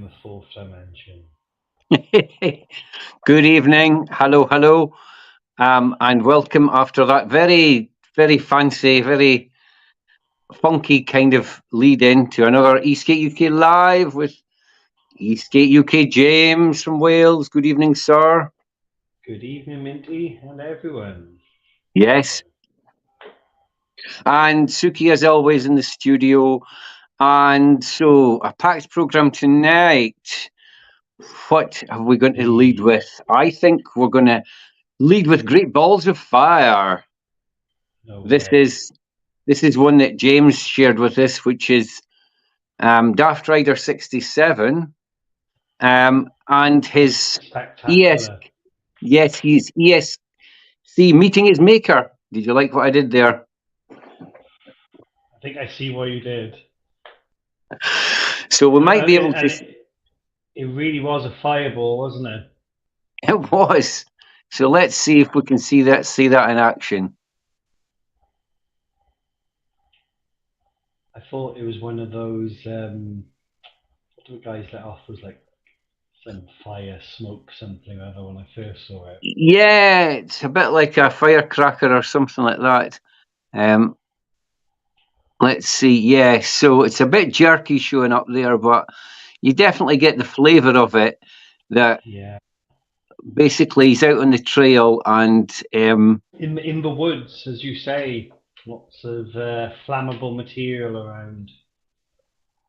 the fourth dimension. Good evening. Hello. And welcome after that very, very fancy, very funky kind of lead in to another ESK8 UK Live with ESK8 UK James from Wales. Good evening, sir. Good evening, Minty, and everyone. Yes. And Suki, as always, in the studio. And so, a packed programme tonight. What are we going to lead with? I think we're going to lead with Great Balls of Fire. This is one that James shared with us, which is Daft Rider 67, and his his ESC meeting his maker. Did you like what I did there? I think I see what you did. So we might be able to. It really was a fireball, wasn't it? It was. So let's see if we can see that in action. I thought it was one of those. What the guys let off was like some fire, smoke, something or other when I first saw it. Yeah, it's a bit like a firecracker or something like that. Let's see. Yeah, so it's a bit jerky showing up there, but you definitely get the flavour of it. That basically he's out on the trail and in the woods, as you say, lots of flammable material around.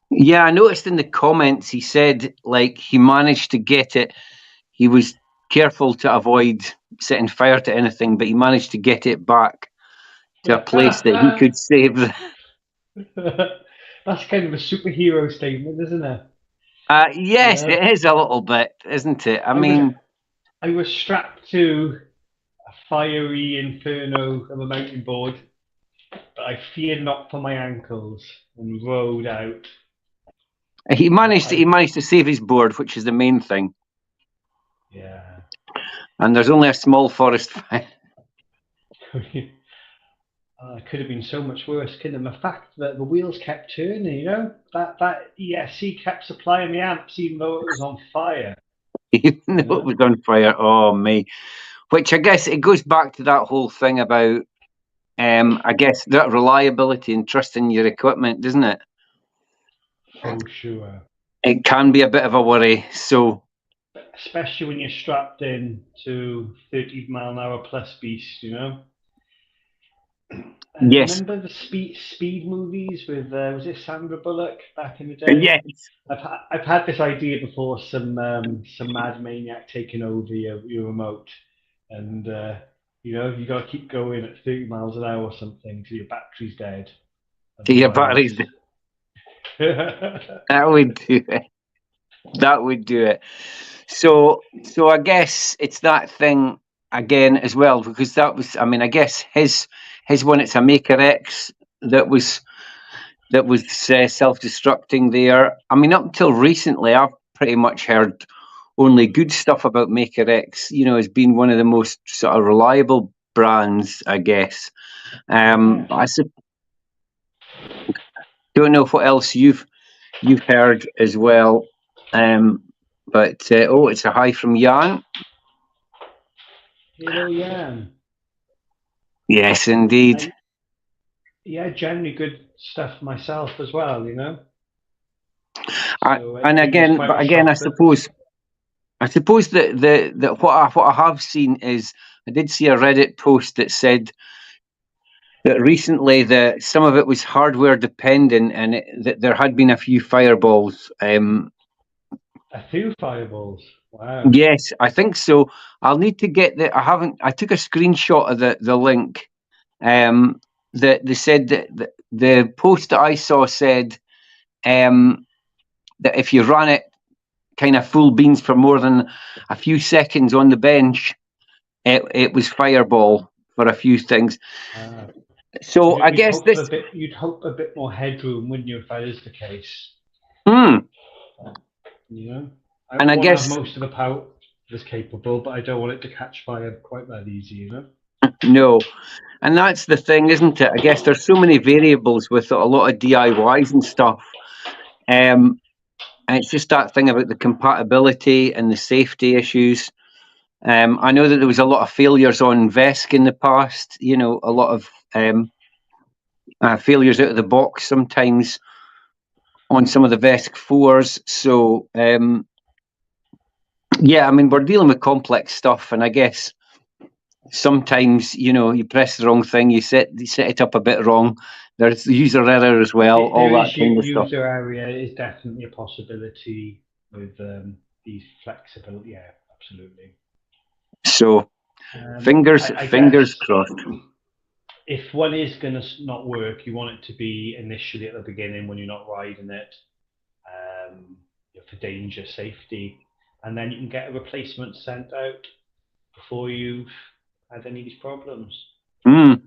Yeah, I noticed in the comments he said like he managed to get it. He was careful to avoid setting fire to anything, but he managed to get it back to a place that he could save. That's kind of a superhero statement, isn't it? Yes, it is a little bit, isn't it? I was strapped to a fiery inferno of a mountain board, but I feared not for my ankles and rode out. He managed to save his board, which is the main thing. Yeah. And there's only a small forest fire. It could have been so much worse, couldn't it? The fact that the wheels kept turning, you know, that ESC kept supplying the amps even though it was on fire. Even though it was on fire, oh me. Which I guess it goes back to that whole thing about, I guess, that reliability and trust in your equipment, doesn't it? Oh, sure. It can be a bit of a worry, so... Especially when you're strapped in to 30-mile-an-hour plus beast, you know? Yes. Remember the speed movies with, was it Sandra Bullock back in the day? Yes. I've had this idea before, some mad maniac taking over your remote, and you know, you got to keep going at 30 miles an hour or something till your battery's dead. Your battery's dead. That would do it. That would do it. So I guess it's that thing again as well, because that was, I mean, I guess his one, it's a Maker X that was self-destructing there. I mean, up until recently, I've pretty much heard only good stuff about Maker X. You know, as being one of the most sort of reliable brands, I guess. I don't know what else you've heard as well. But it's a hi from Jan. Hello, Jan. Yes, indeed. Generally good stuff myself as well, you know. And again, I suppose that what I have seen is, I did see a Reddit post that said that recently some of it was hardware dependent, and that there had been a few fireballs. A few fireballs. Wow. Yes, I think so. I'll need to get I took a screenshot of the link. That they said that the post that I saw said that if you run it kind of full beans for more than a few seconds on the bench, it was fireball for a few things. So I guess you'd hope a bit more headroom, wouldn't you, if that is the case? You know, I guess most of the power is capable, but I don't want it to catch fire quite that easy, you know. No, and that's the thing, isn't it? I guess there's so many variables with a lot of DIYs and stuff. And it's just that thing about the compatibility and the safety issues. I know that there was a lot of failures on VESC in the past. You know, a lot of failures out of the box sometimes on some of the VESC 4s. So yeah, I mean, we're dealing with complex stuff, and I guess sometimes, you know, you press the wrong thing, you set it up a bit wrong. There's user error as well, all There that is kind of stuff. user area is definitely a possibility with these flexibility. Yeah, absolutely. So I fingers guess crossed. if one is going to not work, you want it to be initially at the beginning when you're not riding it, for danger, safety, and then you can get a replacement sent out before you've had any of these problems. Mm.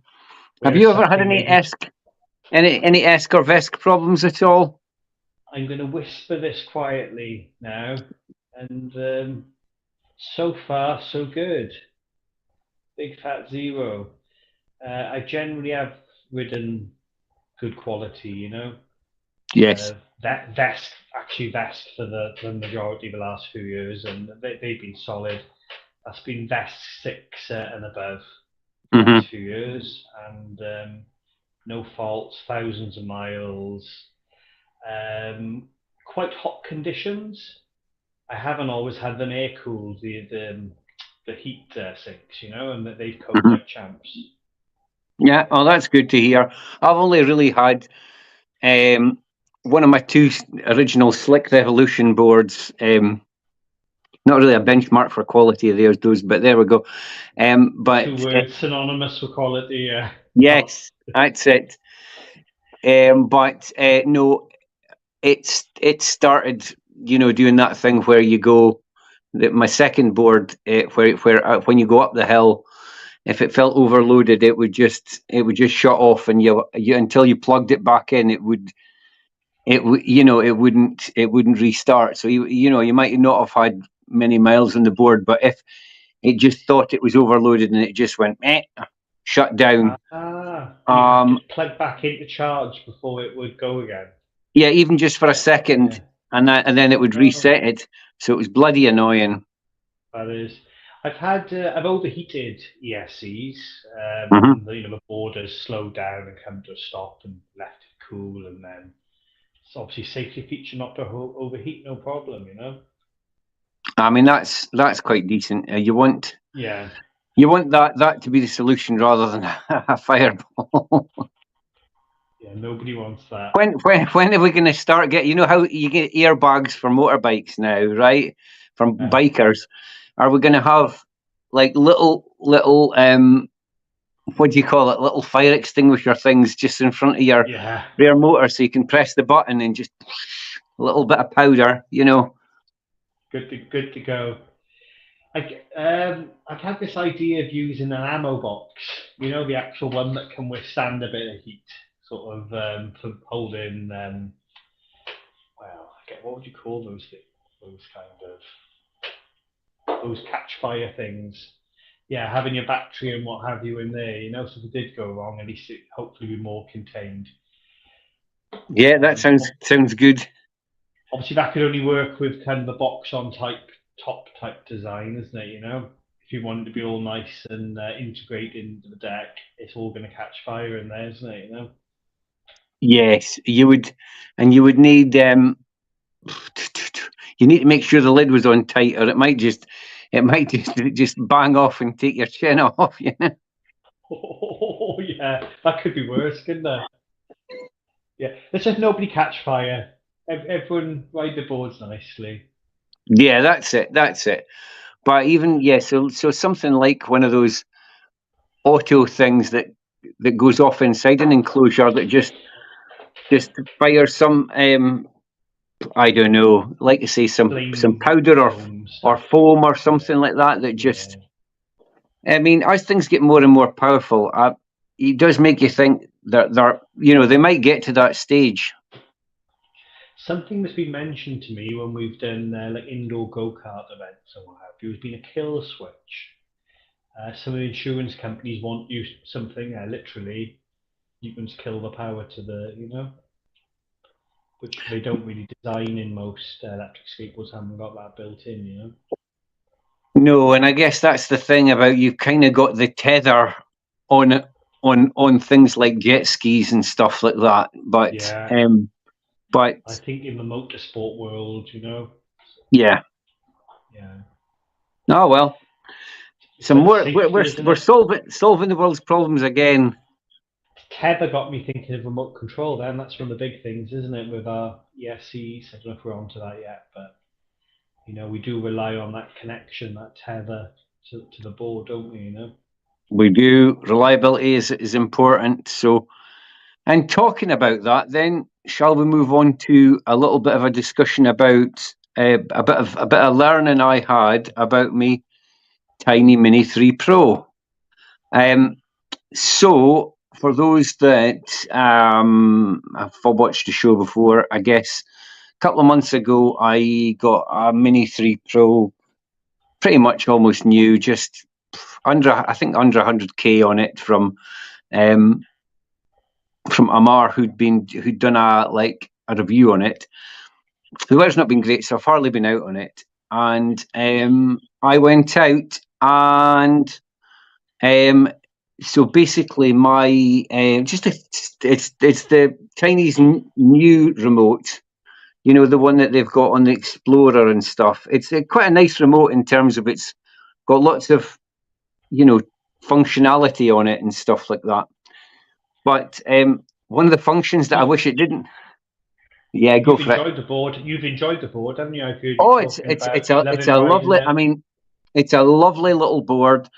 Have Whereas you ever had something any maybe, ESC or VESC problems at all? I'm going to whisper this quietly now, and so far so good. Big fat zero. I generally have ridden good quality, you know. Yes. That Vest actually Vest for the majority of the last few years, and they've been solid. That's been Vest 6 and above the Hmm. last few years, and no faults, thousands of miles, quite hot conditions. I haven't always had them air cooled, the heat sinks, you know, and that they've coped Hmm. like champs. Yeah. Oh, that's good to hear. I've only really had um, one of my two original Slick Revolution boards. Not really a benchmark for quality of those, but there we go. Two But words synonymous with quality. Not yes, that's it. But no, it started, you know, doing that thing where you go. My second board, where when you go up the hill, if it felt overloaded, it would just shut off, and you until you plugged it back in, it wouldn't restart. So you might not have had many miles on the board, but if it just thought it was overloaded and it just went shut down. and you have to Um, plug back into charge before it would go again. yeah, even just for a Yeah. second, and then it would Oh, reset it. So it was bloody annoying. that is. I've overheated ESCs, Hmm. and the board has slowed down and come to a stop and left it cool, and then it's obviously safety feature not to overheat, no problem, you know. I mean, that's quite decent. Yeah, You want that to be the solution rather than a fireball. yeah. Nobody wants that. When are we going to start get? You know how you get airbags for motorbikes now, right? From Uh, bikers. Are we going to have like little what do you call it? Little fire extinguisher things just in front of your yeah, rear motor, so you can press the button and just a little bit of powder. You know. good to go. I've had this idea of using an ammo box, the actual one that can withstand a bit of heat, sort of for holding. Well, I get what would you call those things? Those kind of those catch fire things. Yeah, having your battery and what have you in there, so if it did go wrong, at least it hopefully be more contained. Yeah, that sounds good. Obviously, that could only work with kind of the box on top type design, isn't it? If you want it to be all nice and integrated into the deck, it's all going to catch fire in there, isn't it? Yes, you would need you need to make sure the lid was on tight, or it might just bang off and take your chin off. You know? Oh yeah, that could be worse, couldn't it? Yeah, let's just nobody catch fire. Everyone ride the boards nicely. Yeah, that's it. That's it. But even yeah, so something like one of those auto things that goes off inside an enclosure that just fires some I don't know, like to say some Flame powder foam or stuff. foam or Yeah, something like that that just yeah. I mean, as things get more and more powerful, it does make you think that they might get to that stage. Something that's been mentioned to me when we've done like indoor go kart events and what have you has been a kill switch. Some of the insurance companies want you something literally you can just kill the power to the. which they don't really design in most electric skateboards. Haven't got that built in, you know. No, and I guess that's the thing about you've kind of got the tether on on things like jet skis and stuff like that. Yeah, But I think in the motorsport world, you know, yeah. yeah, Oh well. it's Some like more safety, isn't we're it? solving the world's problems again. Tether got me thinking of remote control. Then that's one of the big things, isn't it, with our ESCs? I don't know if we're onto that yet, but you know, we do rely on that connection, that tether to the board, don't we? You know. We do. Reliability is important. So, and talking about that, then shall we move on to a little bit of a discussion about a bit of learning I had about me Tiny Mini 3 Pro. Um, so for those that have watched the show before, I guess a couple of months ago I got a Mini 3 Pro, pretty much almost new, just I think under 100k on it um, from Amar who'd done a review on it. The weather's not been great, so I've hardly been out on it. And I went out and so basically my it's the Chinese new remote, you know, the one that they've got on the Explorer and stuff. It's quite a nice remote in terms of it's got lots of, you know, functionality on it and stuff like that. But one of the functions that I wish it didn't. Yeah, go You've for it. enjoyed the board. You've enjoyed the board, haven't you? I've heard you Oh, talking about it's loving a riding lovely. it. I mean, it's a lovely little board.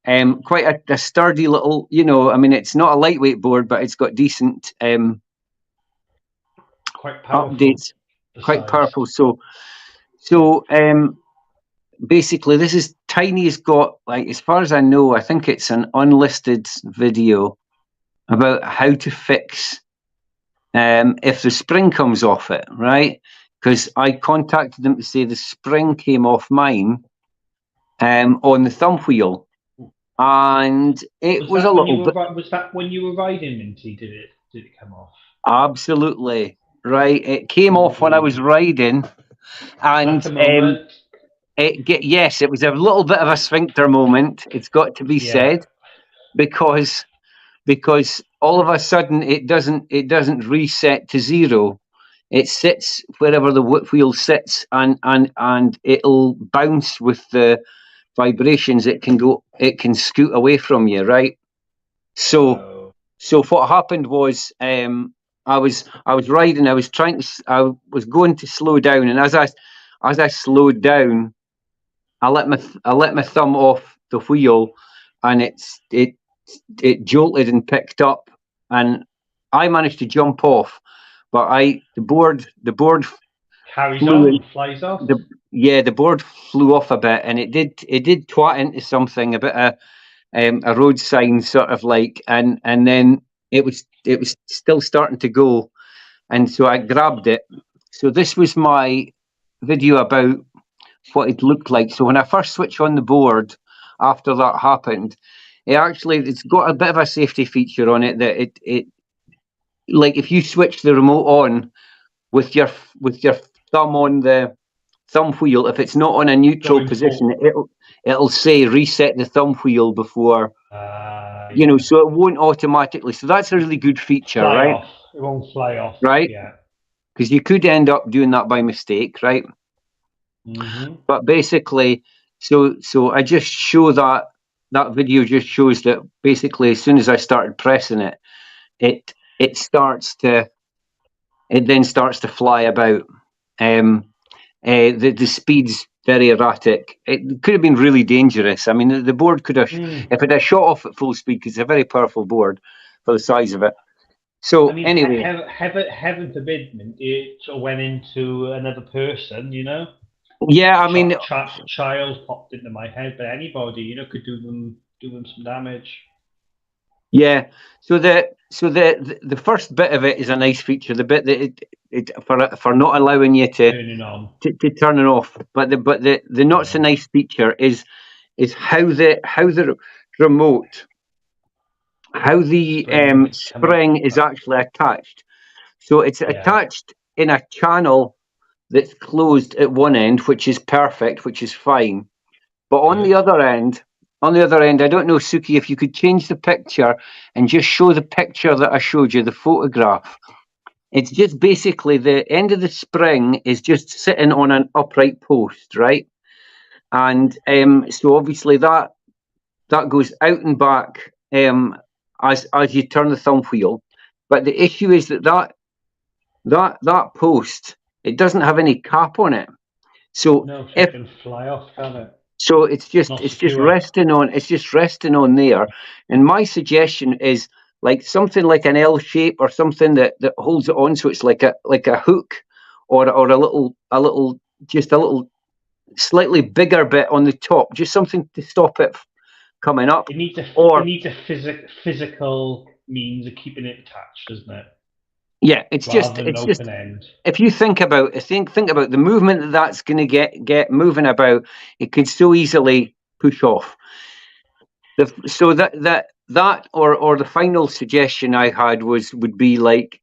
Quite a sturdy little. You know, I mean, it's not a lightweight board, but it's got decent Quite powerful, updates. the Quite size. powerful. So Yeah. so basically, this is Tiny's got, like, as far as I know, I think it's an unlisted video about how to fix if the spring comes off it, right? Because I contacted them to say the spring came off mine on the thumb wheel, and it Was was a that when you little were bit was that when you were riding Minty? Did it come off? absolutely right. It came off when I was Ooh, riding, and that's a moment. yes, it was a little bit of a sphincter moment. It's got to be Yeah. said because all of a sudden it doesn't reset to zero. It sits wherever the wheel sits, and it'll bounce with the vibrations. It can scoot away from you, right? So Oh, what happened was, I was riding. I was going to slow down, and as I slowed down, I let my thumb off the wheel, and it jolted and picked up, and I managed to jump off, but the board carries flew in. on, flies off. The board flew off a bit, and it did twat into something, a road sign sort of like, and then it was still starting to go, and so I grabbed it. So this was my video about what it looked like. So when I first switched on the board after that happened, it's got a bit of a safety feature on it that it like if you switch the remote on with your thumb on the thumb wheel, if it's not on a neutral Going position, full. it'll say reset the thumb wheel before, Yeah. so it won't automatically. So that's a really good feature, Fly right? off. It won't fly off. Right? Yeah. Because you could end up doing that by mistake, right? Hmm. But basically, so I just show that video just shows that basically as soon as I started pressing it, it it starts to it then starts to fly about. The speed's very erratic. It could have been really dangerous. I mean, the board could have, Mm. if it had shot off at full speed, because it's a very powerful board for the size of it. I So mean, anyway, heaven forbid it sort of went into another person, you know? yeah, I mean, Child popped into my head, but anybody, you know, could do them some damage. yeah. So the first bit of it is a nice feature. The bit that it for not allowing you Turning on. to turn it off, but the not so Yeah. nice feature is how the remote, how the Spring comes spring is up. actually attached. So it's Yeah. attached. in a channel that's closed at one end, which is perfect, which is fine. But on the other end, I don't know, Suki, if you could change the picture and just show the picture that I showed you, the photograph. It's just basically the end of the spring is just sitting on an upright post, right? And so obviously that goes out and back as you turn the thumb wheel. But the issue is that post, it doesn't have any cap on it. So No, so if it can fly off, can it? so it's just Not it's just secure. resting on there. And my suggestion is like something like an L shape or something that holds it on, so it's like a hook or a little just a little slightly bigger bit on the top, just something to stop it coming up. It needs a Or physical means of keeping it attached, doesn't it? yeah, Rather than an open end. if you think about the movement that's going to get moving about, it could so easily push off. So that or the final suggestion I had would be like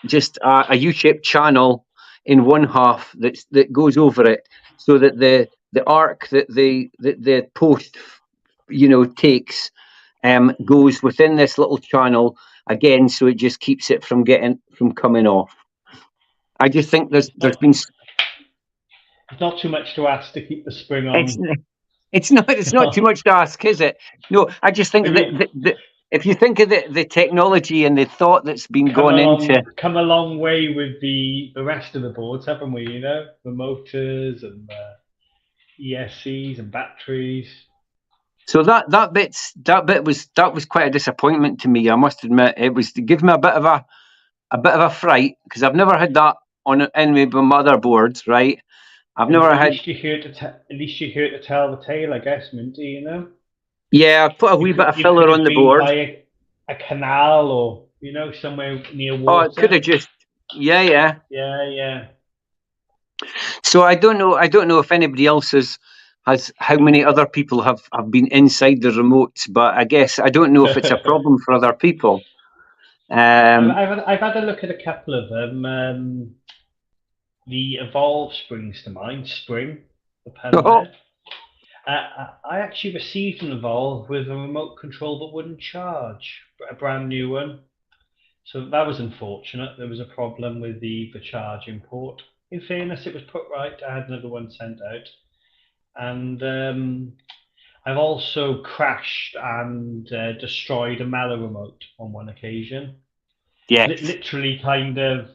just a U-shaped channel in one half that goes over it, so that the arc that the post takes goes within this little channel again, so it just keeps it from coming off. I just think there's been. It's not too much to ask to keep the spring It's on. it's not too much to ask, is it? No, I just think that if you think of the technology and the thought that's been gone into. Come a long way with the rest of the boards, haven't we? You know, the motors and the ESCs and batteries. So that bit was quite a disappointment to me. I must admit, it was to give me a bit of a fright, because I've never had that on any of my motherboards, right? I've never had. At least you're here to tell the tale, I guess, Minty. You know. Yeah, I put a wee bit of filler on the board. By a canal or somewhere near water. Oh, it could have just. Yeah. Yeah. So I don't know if anybody else has how many other people have been inside the remotes, but I guess I don't know if it's a problem for other people. I've had a look at a couple of them. The Evolve springs to mind. Spring, the Panda. I actually received an Evolve with a remote control that wouldn't charge, a brand new one. So that was unfortunate. There was a problem with the charging port. In fairness, it was put right. I had another one sent out. And I've also crashed and destroyed a Mala remote on one occasion. Yes. Literally kind of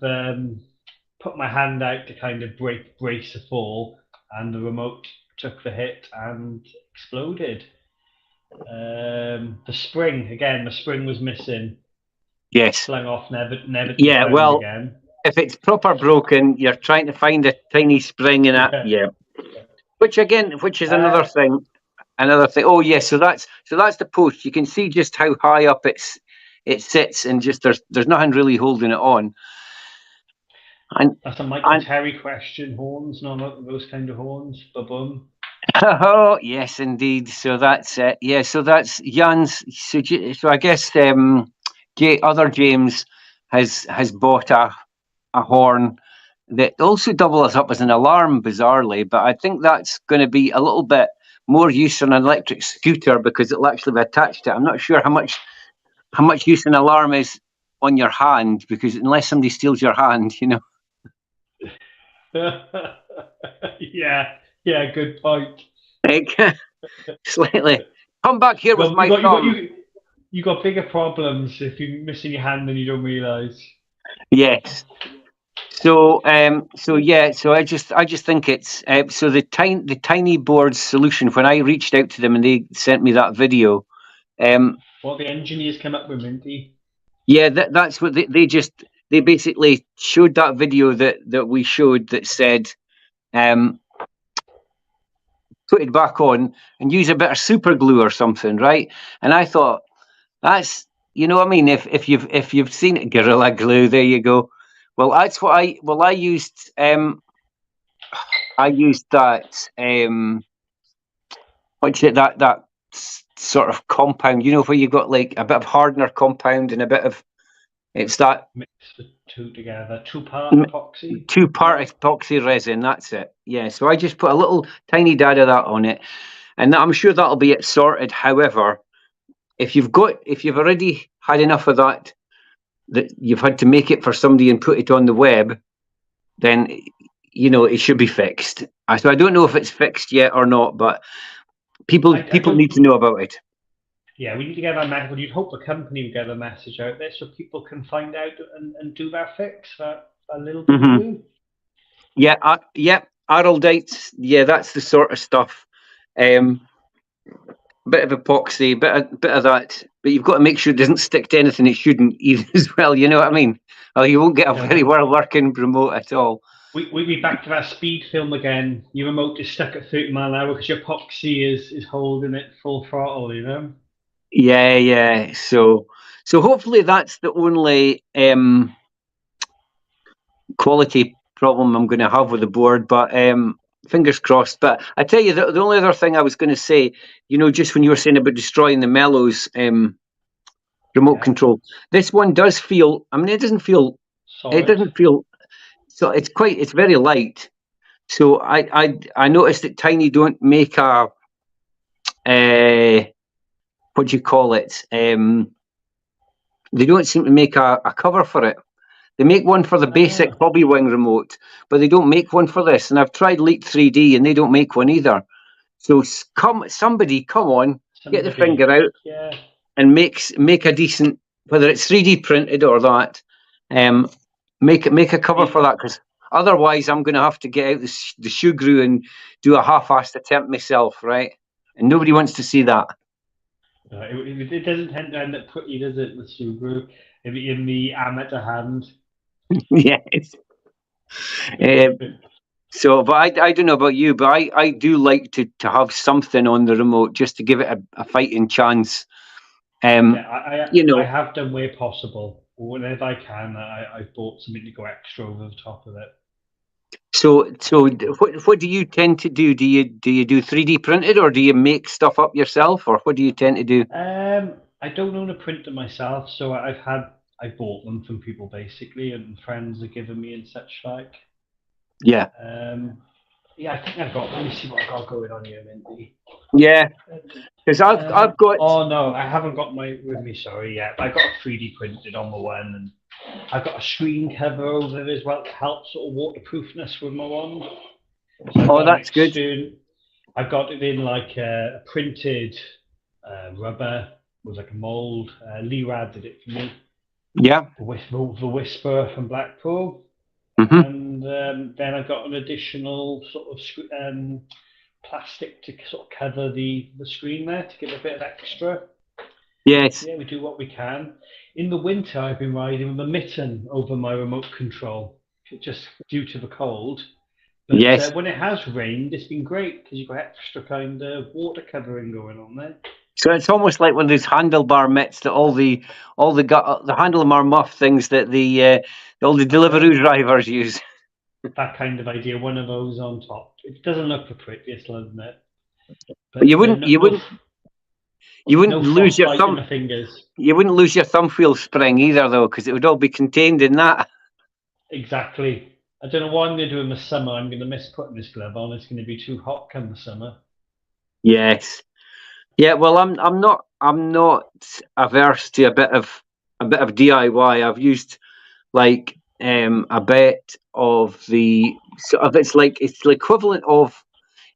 put my hand out to kind of brace the fall, and the remote took the hit and exploded. The spring was missing. Yes. Flung off, never to be found again. If it's proper broken, you're trying to find a tiny spring in it. Yeah. Which is another thing. Oh yes, so that's the post. You can see just how high up it sits, and just there's nothing really holding it on. And that's a Michael Terry question. Horns, not those kind of horns. Ba-boom. Oh yes, indeed. So that's it. Yeah. So that's Jan's. So I guess other James has bought a horn that also doubles up as an alarm, bizarrely. But I think that's going to be a little bit more use on an electric scooter, because it'll actually be attached to it. I'm not sure how much use an alarm is on your hand, because unless somebody steals your hand, Yeah, good point. Slightly. Come back here with my thumb. You got bigger problems if you're missing your hand and you don't realise. Yes. So yeah. So I just think it's so the tiny board solution. When I reached out to them and they sent me that video. What the engineers came up with, Minty. Yeah, that's what they basically showed that video that we showed that said, put it back on and use a bit of super glue or something, right? And I thought, that's, I mean, if you've seen it, Gorilla Glue, there you go. Well, that's what I used. I used that. What's it? That sort of compound, where you got like a bit of hardener compound and a bit of It's that Mix the two together. Two-part epoxy. two-part Yeah. epoxy resin. That's it. Yeah. So I just put a little tiny dab of that on it, and I'm sure that'll be it sorted. However, if you've already had enough of that you've had to make it for somebody and put it on the web, then it should be fixed. So I don't know if it's fixed yet or not, but people I need don't. to know about it. Yeah, we need to get that message. You'd hope the company would get a message out there so people can find out and do that fix, that little Mm-hmm. delivery. Yeah, Arrow dates. Yeah, that's the sort of stuff. Bit of epoxy, bit of that, but you've got to make sure it doesn't stick to anything it shouldn't either as well. You know what I mean? Or you won't get a No, very well working remote at all. we back to that speed film again. Your remote is stuck at 30 mph because your epoxy is holding it full throttle. Yeah. So hopefully that's the only quality problem I'm going to have with the board, but fingers crossed. But I tell you, the only other thing I was going to say, just when you were saying about destroying the Mellows remote Yeah, control, this one does feel. I mean, it solid. doesn't feel. So it's very light. So I noticed that Tiny don't make what do you call it? They don't seem to make a cover for it. They make one for the basic Ah, Hobbywing remote, but they don't make one for this. And I've tried Leap 3D, and they don't make one either. So somebody, come on, get the somebody. finger out Yeah. and make a decent, whether it's 3D printed or that, um, make a cover for that. Because otherwise, I'm going to have to get out the shoe glue and do a half-assed attempt myself, right? And nobody wants to see that. It doesn't tend to end up pretty, does it, with Subaru? In the amateur hand. Yes. So, but I don't know about you, but I do like to have something on the remote just to give it a fighting chance. Yeah, You I know. have done where possible. Whenever I can, I've bought something to go extra over the top of it. So what do you tend to do? Do you do 3D printed or do you make stuff up yourself, or what do you tend to do? I don't own a printer myself, so I bought them from people basically, and friends have given me and such like. Yeah, Um, yeah, I think I've got. Let me see what I've got going on here, Mindy. yeah. Because I've got. Oh no, I haven't got my with me. Sorry, yeah, I got a 3D printed on my one, and I've got a screen cover over it as well to help sort of waterproofness with my one. So I've Oh, got an that's good. external. I've got it in like a printed rubber with like a mold. Lee Rad did it for me. Yeah. The Whisper from Blackpool, Hmm. and then I got an additional sort of plastic to sort of cover the screen there to give a bit of extra. Yes. Yeah, we do what we can. In the winter, I've been riding with a mitten over my remote control, just due to the cold. But Yes. when it has rained, it's been great because you've got extra kind of water covering going on there. So it's almost like one of those handlebar mitts that the handlebar muff things that all the That's Deliveroo it. drivers use. That kind of idea, one of those on top. It doesn't look the prettiest, I'll admit. But But you wouldn't no lose your frostbite in thumb. the fingers. You wouldn't lose your thumb wheel spring either, though, because it would all be contained in that. Exactly. I don't know what I'm going to do in the summer. I'm going to miss putting this glove on. It's going to be too hot come the summer. Yes. Yeah. Well, I'm not averse to a bit of DIY. I've used like a bit of the sort of it's the equivalent of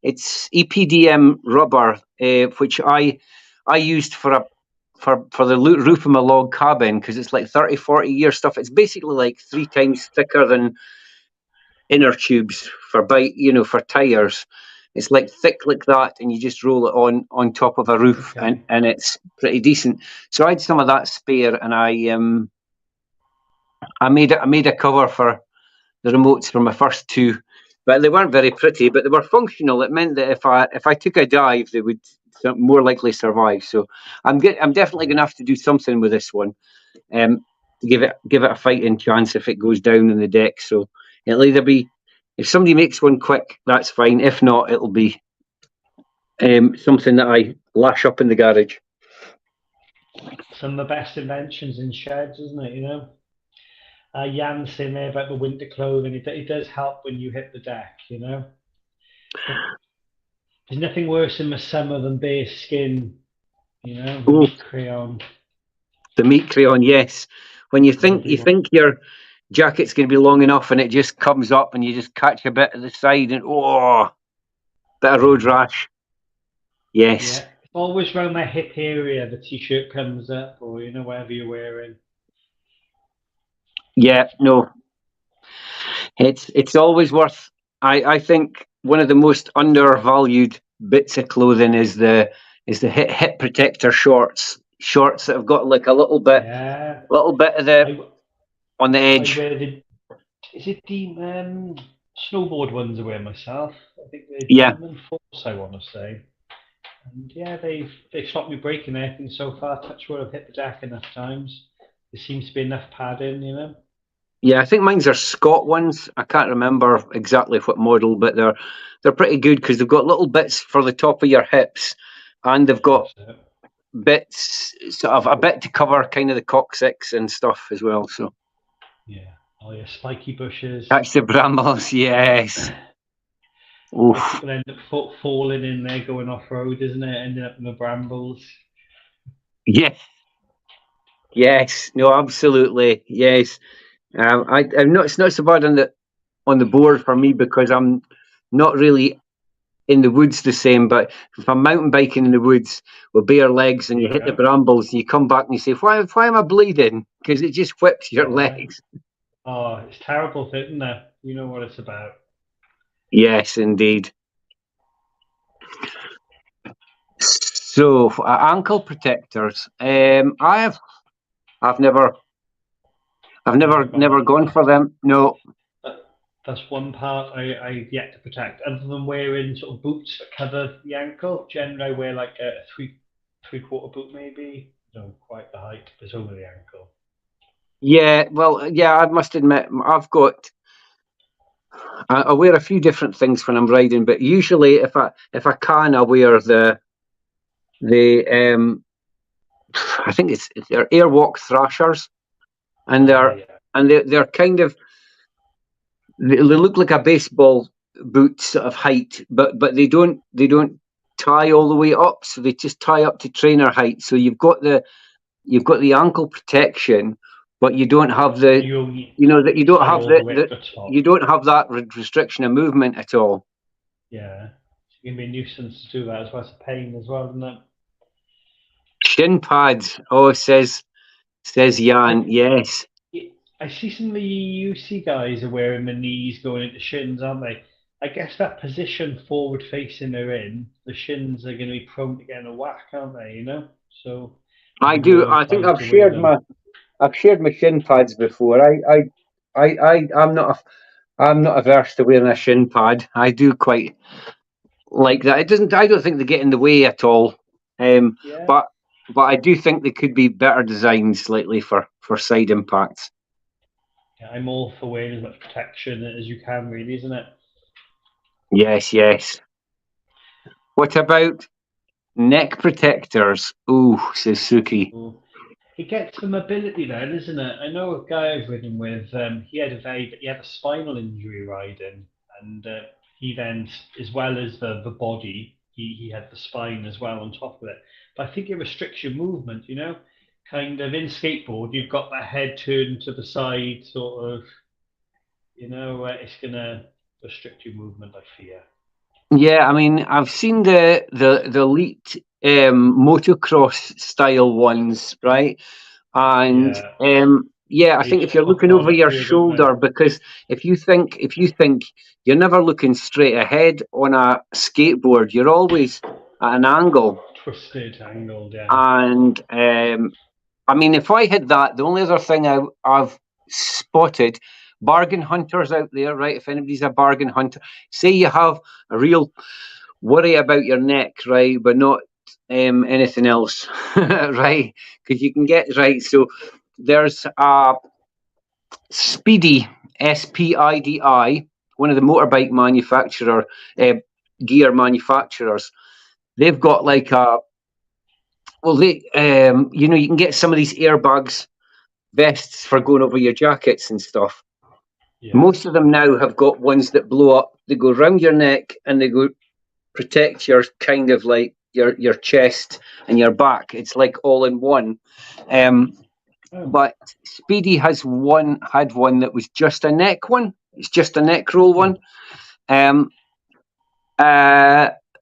it's EPDM rubber, which I used for the roof of my log cabin because it's like 30, 40 year stuff. It's basically like 3 times thicker than inner tubes for tires. It's like thick like that, and you just roll it on top of a roof, and Okay. and it's pretty decent. So I had some of that spare, and I made a cover for the remotes for my first two, but they weren't very pretty, but they were functional. It meant that if I took a dive, they would more likely survive. So I'm definitely going to have to do something with this one, to give it a fighting chance if it goes down in the deck. So it'll either be if somebody makes one quick, that's fine. If not, it'll be something that I lash up in the garage. Some of the best inventions in sheds, isn't it? Jan's saying there about the winter clothing. It does help when you hit the deck, you know. But there's nothing worse in the summer than bare skin, you know, the Oh, meat crayon. the meat crayon, yes. When you Everyone. think your jacket's going to be long enough, and it just comes up, and you just catch a bit at the side, and oh, bit of road Yeah. rash. Yes, Yeah. It's always around my hip area the t-shirt comes up, or you know, whatever you're wearing. yeah, no, it's always worth. I think one of the most undervalued bits of clothing is the hip protector shorts that have got like a Yeah. little bit of the I on the I edge. wear the is it snowboard ones I wear myself. I think they're Yeah, Demon Force, I want to say. And yeah, they've stopped me breaking anything so far. Touch wood, I've hit the deck enough times. There seems to be enough padding, you know. yeah. I think mine's are Scott ones. I can't remember exactly what model, but they're pretty good because they've got little bits for the top of your hips, and they've got That's it. bits sort of a bit to cover kind of the coccyx and stuff as well. So Yeah. Oh yeah, spiky bushes. catch the brambles, yes. Where Oof. people end up falling in there, going off road, isn't it? Ending up in the brambles. Yeah, yes, no, absolutely, yes. I'm not. It's not so bad on the board for me because I'm not really in the woods the same. But if I'm mountain biking in the woods with bare legs and you hit the Yeah. brambles and you come back and you say, why am I bleeding? Because it just whips your Yeah. legs. Oh, it's terrible, isn't it? You know what it's about. Yes, indeed. So ankle protectors. I've never, Never gone never that gone far. for them. No. That's one part I've yet to protect. Other than wearing sort of boots that cover the ankle, generally I wear like a three quarter boot maybe. No, quite the height, but it's over the ankle. Yeah. Well, yeah. I must admit, I wear a few different things when I'm riding, but usually if I can, I wear the I think they're Airwalk Thrashers, and Yeah. they're kind of they look like a baseball boot sort of height, but they don't tie all the way up, so they just tie up to trainer height. So you've got the ankle protection, but you don't have But the you only you know that you don't tie have all the way up the the you top. don't have that restriction of movement at all. Yeah. It's gonna be a nuisance to do that as well. It's a pain as well, isn't it? Shin pads. Oh, says Jan. I Yes. I see some of the UC guys are wearing the knees going into shins, aren't they? I guess that position forward facing they're in, the shins are going to be prone to getting a whack, aren't they? You know, so I'd I be do. more I think inclined to wear them. I've shared my shin pads before. I'm not averse to wearing a shin pad. I do quite like that. It doesn't. I don't think they get in the way at all. Um, Yeah, but I do think they could be better designed slightly for side impacts. yeah, I'm all for wearing as much protection as you can, really, isn't it? Yes, yes. What about neck protectors? Ooh, says Suki. So it gets the mobility then, isn't it? I know a guy I've ridden with. He had a spinal injury riding, and he then, as well as the body, he had the spine as well on top of it. But I think it restricts your movement. You know, kind of in skateboard, you've got the head turned to the side, sort of. You know, it's gonna restrict your movement. I fear. Yeah, I mean, I've seen the elite motocross style ones, right? And Yeah, yeah, I they think if you're hook looking on over up your there, don't they? shoulder, because if you think you're never looking straight ahead on a skateboard, you're always at an angle. Twisted, angled. Yeah, And I mean, if I had that, the only other thing I've spotted bargain hunters out there, right? If anybody's a bargain hunter, say you have a real worry about your neck, right, but not anything else, right? Because you can get right. So there's a Speedy, SPIDI, one of the motorbike uh, gear manufacturers. They've got like a well, they you know you can get some of these airbags vests for going over your jackets and stuff. Yeah. Most of them now have got ones that blow up. They go round your neck and they go protect your kind of like your chest and your back. It's like all in one. But Speedy had one that was just a neck one. It's just a neck roll one.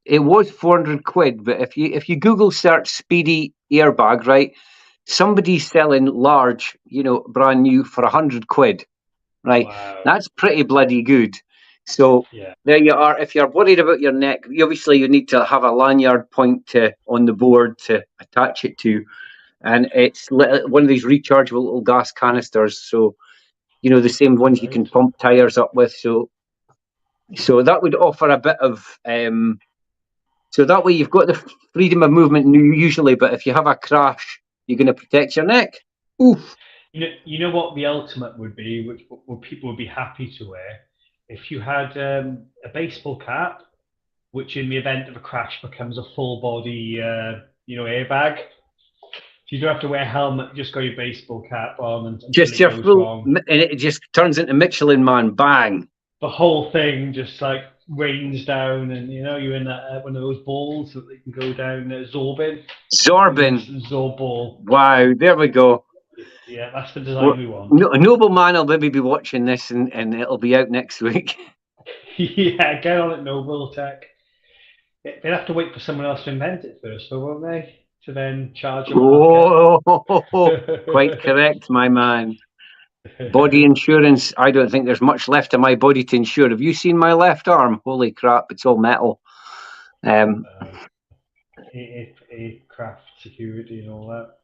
It was 400 quid, but if you Google search Speedy airbag, right, somebody's selling large, brand new for 100 quid, right? Wow. That's pretty bloody good. So there you are. If you're worried about your neck, obviously you need to have a lanyard point on the board to attach it to, and it's one of these rechargeable little gas canisters. So the same ones you can pump tires up with. So that would offer a bit of so that way you've got the freedom of movement usually, but if you have a crash, you're going to protect your neck. Oof. You know what the ultimate would be, which people would be happy to wear, if you had a baseball cap, which in the event of a crash becomes a full body, airbag. So you don't have to wear a helmet, just got your baseball cap on until just it goes wrong. And it just turns into Michelin Man, bang. The whole thing just like rains down, and you're in one of those balls that they can go down Zorbin. Zorball. Wow, there we go. Yeah, that's the design we want. A noble man will maybe be watching this, and it'll be out next week. Yeah, get on it, Noble Tech. They'd have to wait for someone else to invent it first, though, won't they? To then charge them. Quite correct, my man. Body insurance. I don't think there's much left of my body to insure. Have you seen my left arm? Holy crap, it's all metal. Aircraft security and all that.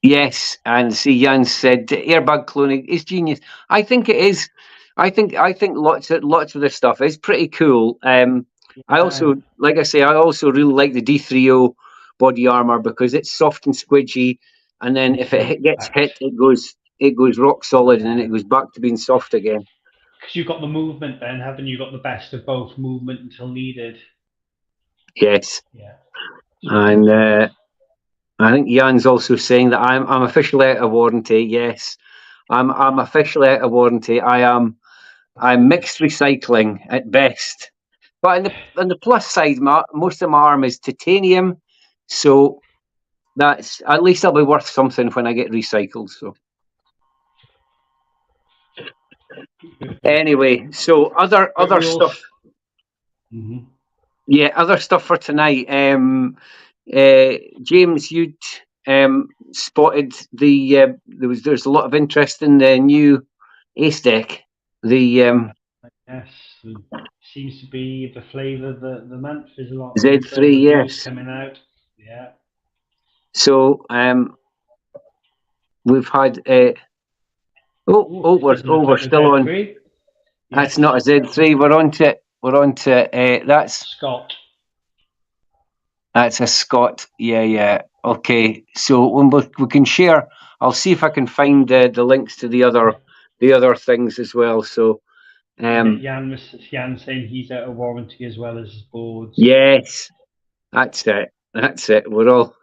Yes, and see, Jan said airbag cloning is genius. I think it is. I think lots of this stuff is pretty cool. I also, like I say, I also really like the D3O body armor because it's soft and squidgy, and then if it gets hit, it goes rock solid, and then it goes back to being soft again. Because you've got the movement, then, haven't you? Got the best of both, movement until needed. Yes. Yeah. And I think Jan's also saying that I'm officially out of warranty. Yes, I'm officially out of warranty. I'm mixed recycling at best. But on the plus side, most of my arm is titanium, so that's at least I'll be worth something when I get recycled. So anyway, so other stuff. Mm-hmm. Yeah, other stuff for tonight. James, you'd spotted there's a lot of interest in the new ESK8. Yes, seems to be the flavour the month. There's a lot of Z3, yes, coming out. Yeah. So we've had we're still on. Yes. That's not a Z3. We're on to that's Scott. That's a Scott. Yeah. Okay. So when we can share, I'll see if I can find the links to the other things as well. So Jan saying he's out of warranty as well as his boards. Yes, that's it. We're all.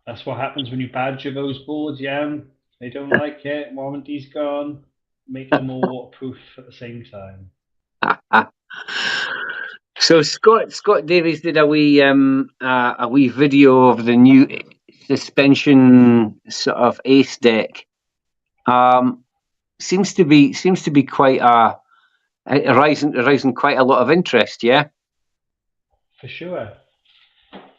That's what happens when you badger those boards, Jan. They don't like it. Warranty's gone. Make them all waterproof at the same time. So Scott Davies did a wee video of the new suspension sort of ace deck. Seems to be quite rising quite a lot of interest. Yeah, for sure.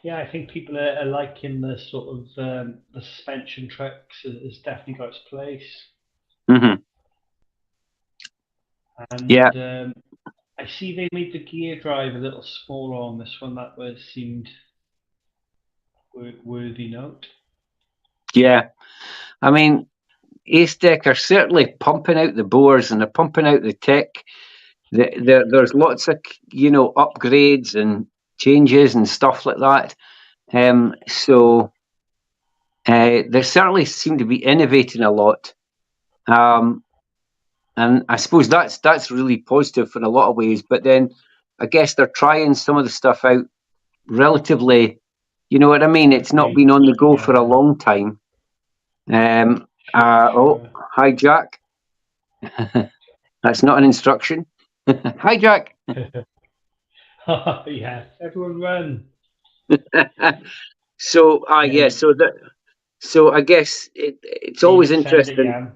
Yeah, I think people are liking the sort of the suspension tricks. It's definitely got its place. Mm-hmm. And I see they made the gear drive a little smaller on this one. That seemed worthy note. Yeah, I mean, ESK8 are certainly pumping out the bores and they're pumping out the tech. There's lots of upgrades and changes and stuff like that. So they certainly seem to be innovating a lot. And I suppose that's really positive in a lot of ways. But then I guess they're trying some of the stuff out relatively, you know what I mean? It's not been on the go for a long time. Oh, sure. hi, Jack. That's not an instruction. Hi, Jack. Yes, everyone run. So, Yeah, yeah. So I guess it's see you always at send it, interesting. Jan.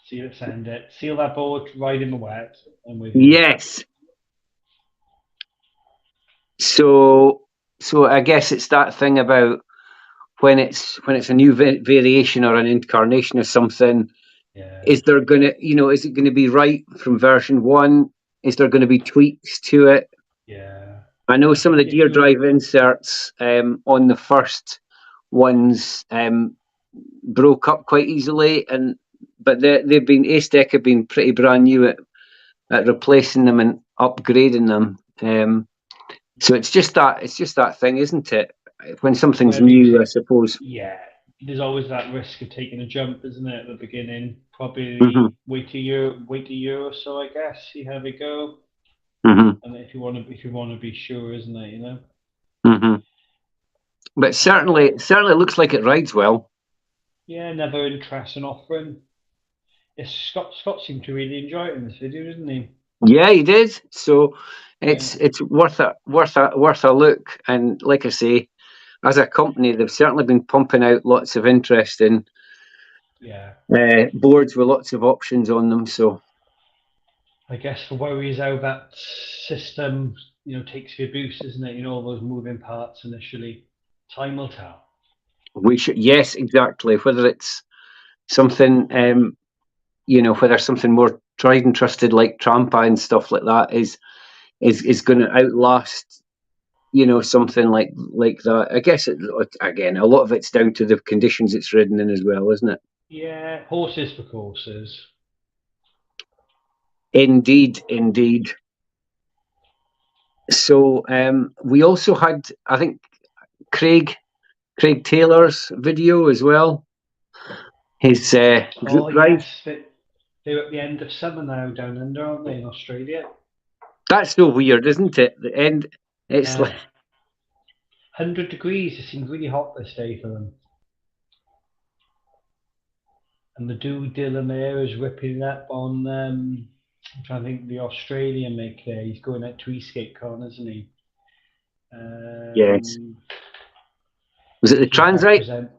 See you at send it. Seal that board right in the wet. I'm with you. Yes. So, so I guess it's that thing about when it's a new variation or an incarnation of something. Yeah, Is there gonna, is it going to be right from version one? Is there going to be tweaks to it? yeah. I know I some of think the if gear you, drive inserts on the first ones broke up quite easily, but they've been Acetec have been pretty brand new at replacing them and upgrading them. So it's just that thing, isn't it? When something's wherever you new, I take, suppose. yeah, there's always that risk of taking a jump, isn't it, at the beginning? Hmm. Probably wait a year or so, I guess. See how they go, Hmm. and if you want to be sure, isn't it? Hmm. But certainly looks like it rides well. Yeah, another interesting offering. Yes, Scott seemed to really enjoy it in this video, didn't he? Yeah, he did. So Yeah, it's worth a look. And like I say, as a company, they've certainly been pumping out lots of interesting yeah. boards with lots of options on them. So I guess the worry is how that system, takes the abuse, isn't it? All those moving parts initially. Time will tell. we should, yes, exactly. Whether it's something, whether something more tried and trusted like Trampa and stuff like that is going to outlast, something like that. I guess again, a lot of it's down to the conditions it's ridden in as well, isn't it? Yeah, horses for courses. Indeed, indeed. So we also had, I think, Craig Taylor's video as well. His group Oh ride. yes, they're at the end of summer now down under, aren't they, in Australia? That's so weird, isn't it? The end. It's like 100 degrees. It seemed really hot this day for them. And the dude Dylan there is ripping up on. I'm trying to think the Australian make there. He's going out to ESK8, isn't he? yes. Um, Was I it the think he's Transite? represent.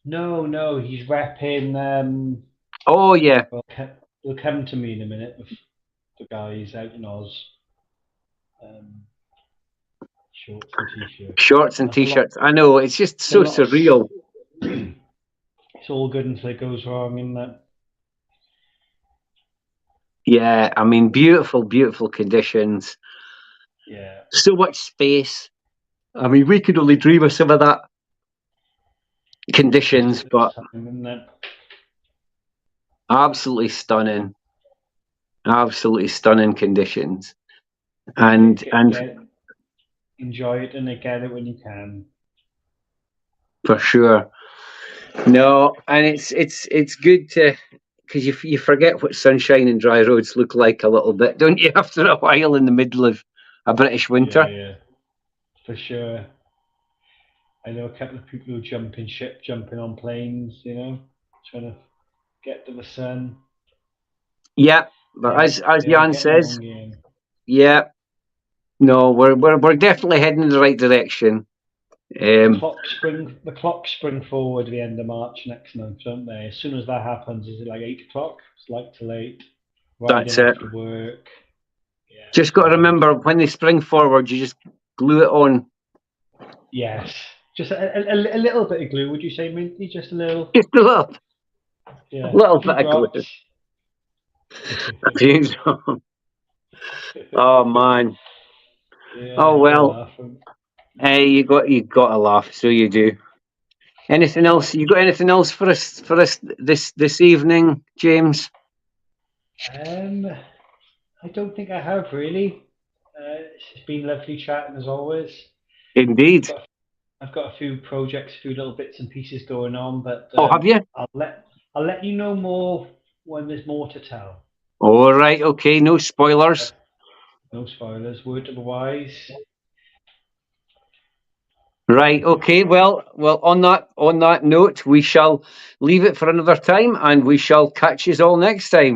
No, he's repping. Oh yeah, Well, he'll come to me in a minute with the guys out in Oz. Um, Shorts and t-shirts. shorts and That's a lot. t-shirts. I know. It's just It's a so lot of. surreal. It's all good until it goes wrong, isn't it? Yeah, I mean, beautiful, beautiful conditions. Yeah. So much space. I mean, we could only dream of some of that Just conditions, at this but time, isn't it? absolutely stunning. Absolutely stunning conditions. Yeah, And and enjoy it and get it when you can. for sure. No, and it's good to because you forget what sunshine and dry roads look like a little bit, don't you? After a while in the middle of a British Yeah, winter. yeah, for sure. I know a couple of people who jump in ship, jumping on planes, trying to get to the sun. Yeah, but Yeah, as they are Jan getting says, on game. yeah, no, we're definitely heading in the right direction. The Um, clock spring the clocks spring forward to the end of March next month, don't they? As soon as that happens, is it like 8 o'clock? It's like to late. that's Riding it. after work. Yeah, Just got to so remember when they spring forward, you just glue it on. yes. Just a little bit of glue, would you say, Minty? Just a little, Just a yeah, little a few bit of glue. drops. I think so. Oh man. Yeah, Oh had a well. laugh. Hey, you got to laugh. So you do. Anything else? You got anything else for us this evening, James? Um, I don't think I have really. It's been lovely chatting as always. I've Indeed. got I've got a few projects, a few little bits and pieces going on, but Oh, have you? I'll let you know more when there's more to tell. All right. Okay. No spoilers. No spoilers. Word to the wise. Right. Okay. Well. On that note, we shall leave it for another time, and we shall catch you all next time.